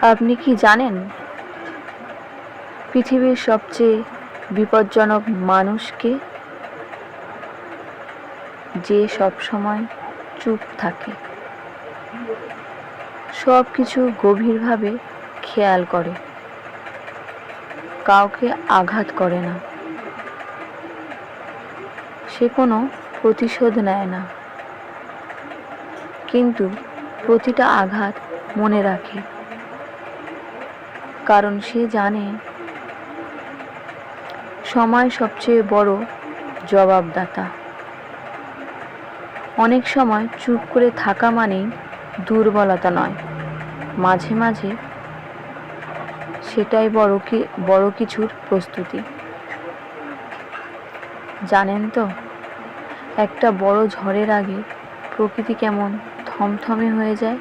আপনি কি জানেন পৃথিবীর সবচেয়ে বিপজ্জনক মানুষকে? যে সব সময় চুপ থাকে, সব কিছু গভীরভাবে খেয়াল করে, কাউকে আঘাত করে না, সে কোনো প্রতিশোধ নেয় না, কিন্তু প্রতিটা আঘাত মনে রাখে, কারণ সে জানে সময় সবচেয়ে বড় জবাবদাতা। অনেক সময় চুপ করে থাকা মানেই দুর্বলতা নয়, মাঝে মাঝে সেটাই বড় কিছুর প্রস্তুতি। জানেন তো, একটা বড় ঝড়ের আগে প্রকৃতি কেমন থমথমে হয়ে যায়।